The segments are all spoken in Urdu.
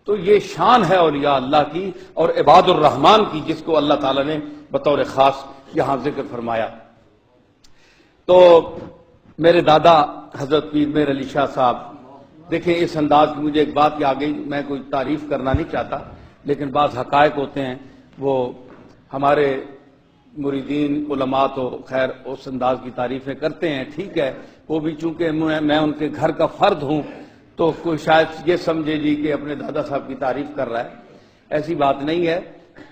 تو یہ شان ہے اولیاء اللہ کی اور عباد الرحمان کی، جس کو اللہ تعالیٰ نے بطور خاص یہاں ذکر فرمایا۔ تو میرے دادا حضرت پیر میر علی شاہ صاحب، دیکھیں اس انداز کی مجھے ایک بات یاد گئی، میں کوئی تعریف کرنا نہیں چاہتا، لیکن بعض حقائق ہوتے ہیں وہ ہمارے مریدین علماء تو خیر اس انداز کی تعریفیں کرتے ہیں، ٹھیک ہے، وہ بھی چونکہ میں ان کے گھر کا فرد ہوں تو کوئی شاید یہ سمجھے جی کہ اپنے دادا صاحب کی تعریف کر رہا ہے، ایسی بات نہیں ہے،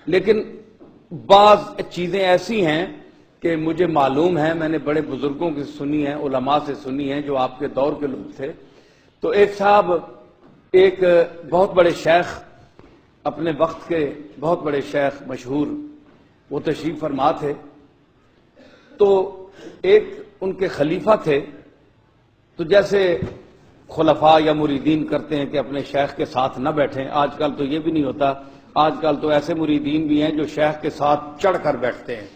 لیکن بعض چیزیں ایسی ہیں کہ مجھے معلوم ہے، میں نے بڑے بزرگوں کی سنی ہیں، علماء سے سنی ہیں جو آپ کے دور کے لوگ تھے۔ تو ایک صاحب، ایک بہت بڑے شیخ، اپنے وقت کے بہت بڑے شیخ مشہور، وہ تشریف فرما تھے، تو ایک ان کے خلیفہ تھے، تو جیسے خلفاء یا مریدین کرتے ہیں کہ اپنے شیخ کے ساتھ نہ بیٹھیں، آج کل تو یہ بھی نہیں ہوتا، آج کل تو ایسے مریدین بھی ہیں جو شیخ کے ساتھ چڑھ کر بیٹھتے ہیں،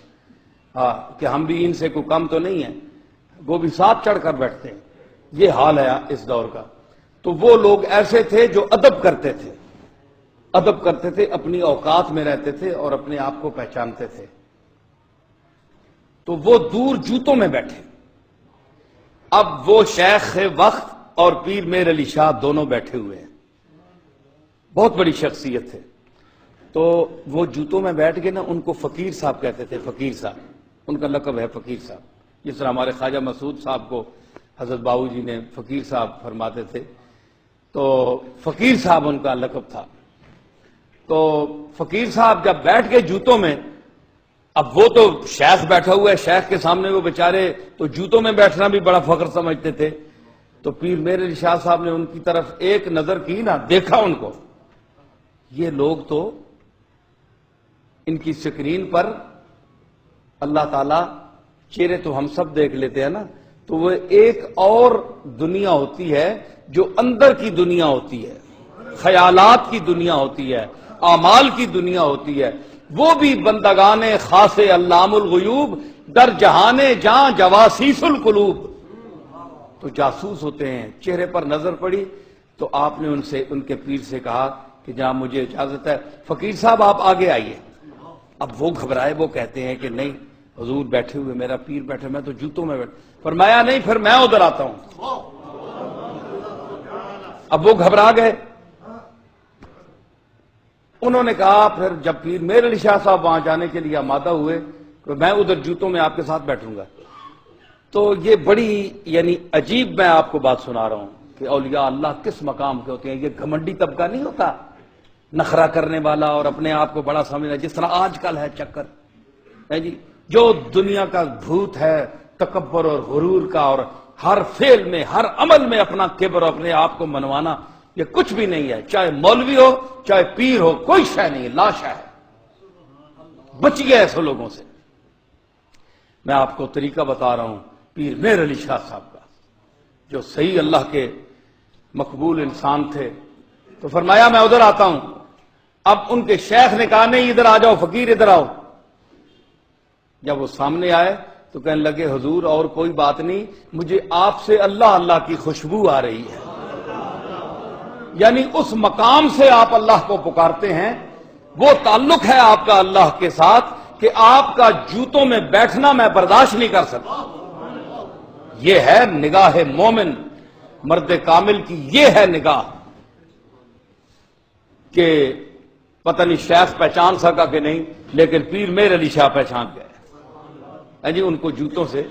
ہاں کہ ہم بھی ان سے کوئی کم تو نہیں ہیں، وہ بھی ساتھ چڑھ کر بیٹھتے ہیں، یہ حال ہے اس دور کا۔ تو وہ لوگ ایسے تھے جو ادب کرتے تھے، ادب کرتے تھے، اپنی اوقات میں رہتے تھے اور اپنے آپ کو پہچانتے تھے۔ تو وہ دور جوتوں میں بیٹھے، اب وہ شیخ وقت اور پیر میر علی شاہ دونوں بیٹھے ہوئے ہیں، بہت بڑی شخصیت ہے۔ تو وہ جوتوں میں بیٹھ کے نا ان کو فقیر صاحب کہتے تھے، فقیر صاحب، ان کا لقب ہے فقیر صاحب، جس طرح ہمارے خواجہ مسعود صاحب کو حضرت باؤ جی نے فقیر صاحب فرماتے تھے، تو فقیر صاحب ان کا لقب تھا۔ تو فقیر صاحب جب بیٹھ کے جوتوں میں، اب وہ تو شیخ بیٹھا ہوا ہے، شیخ کے سامنے وہ بیچارے تو جوتوں میں بیٹھنا بھی بڑا فخر سمجھتے تھے، تو پیر میر علی شاہ صاحب نے ان کی طرف ایک نظر کی نا، دیکھا ان کو، یہ لوگ تو ان کی سکرین پر اللہ تعالی چہرے تو ہم سب دیکھ لیتے ہیں نا، تو وہ ایک اور دنیا ہوتی ہے جو اندر کی دنیا ہوتی ہے، خیالات کی دنیا ہوتی ہے، اعمال کی دنیا ہوتی ہے، وہ بھی بندگان خاص علام الغیوب در جہان جاں جواسیس القلوب، تو جاسوس ہوتے ہیں۔ چہرے پر نظر پڑی تو آپ نے ان کے پیر سے کہا کہ جہاں مجھے اجازت ہے فقیر صاحب آپ آگے آئیے۔ اب وہ گھبرائے، وہ کہتے ہیں کہ نہیں حضور بیٹھے ہوئے، میرا پیر بیٹھے، میں تو جوتوں میں بیٹھا۔ فرمایا نہیں، پھر میں ادھر آتا ہوں۔ اب وہ گھبرا گئے، انہوں نے کہا پھر جب پیر میر علی شاہ صاحب وہاں جانے کے لیے آمادہ ہوئے تو میں ادھر جوتوں میں آپ کے ساتھ بیٹھوں گا۔ تو یہ بڑی یعنی عجیب میں آپ کو بات سنا رہا ہوں کہ اولیاء اللہ کس مقام کے ہوتے ہیں۔ یہ گھمنڈی طبقہ نہیں ہوتا، نخرہ کرنے والا اور اپنے آپ کو بڑا سمجھنا، جس طرح آج کل ہے چکر ہے جی، جو دنیا کا بھوت ہے تکبر اور غرور کا، اور ہر فعل میں ہر عمل میں اپنا کبر اور اپنے آپ کو منوانا، یہ کچھ بھی نہیں ہے، چاہے مولوی ہو چاہے پیر ہو، کوئی شے نہیں، لاشا ہے۔ بچیے ایسے لوگوں سے۔ میں آپ کو طریقہ بتا رہا ہوں پیر میر علی شاہ صاحب کا، جو صحیح اللہ کے مقبول انسان تھے۔ تو فرمایا میں ادھر آتا ہوں۔ اب ان کے شیخ نے کہا نہیں ادھر آ جاؤ فقیر، ادھر آؤ۔ جب وہ سامنے آئے تو کہنے لگے حضور اور کوئی بات نہیں، مجھے آپ سے اللہ اللہ کی خوشبو آ رہی ہے، یعنی اس مقام سے آپ اللہ کو پکارتے ہیں، وہ تعلق ہے آپ کا اللہ کے ساتھ کہ آپ کا جوتوں میں بیٹھنا میں برداشت نہیں کر سکتا۔ یہ ہے نگاہ مومن، مرد کامل کی یہ ہے نگاہ کہ پتہ نہیں شیخ پہچان سکا کہ نہیں، لیکن پیر میر علی شاہ پہچان گئے جی، ان کو جوتوں سے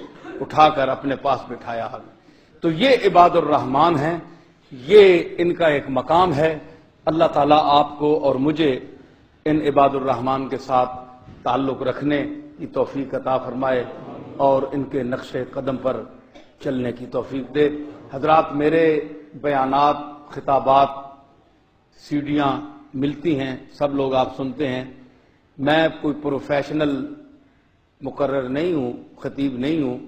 اٹھا کر اپنے پاس بٹھایا۔ تو یہ عباد الرحمان ہیں، یہ ان کا ایک مقام ہے۔ اللہ تعالیٰ آپ کو اور مجھے ان عباد الرحمان کے ساتھ تعلق رکھنے کی توفیق عطا فرمائے اور ان کے نقش قدم پر چلنے کی توفیق دے۔ حضرات، میرے بیانات، خطابات، سیڈیاں ملتی ہیں، سب لوگ آپ سنتے ہیں۔ میں کوئی پروفیشنل مقرر نہیں ہوں، خطیب نہیں ہوں،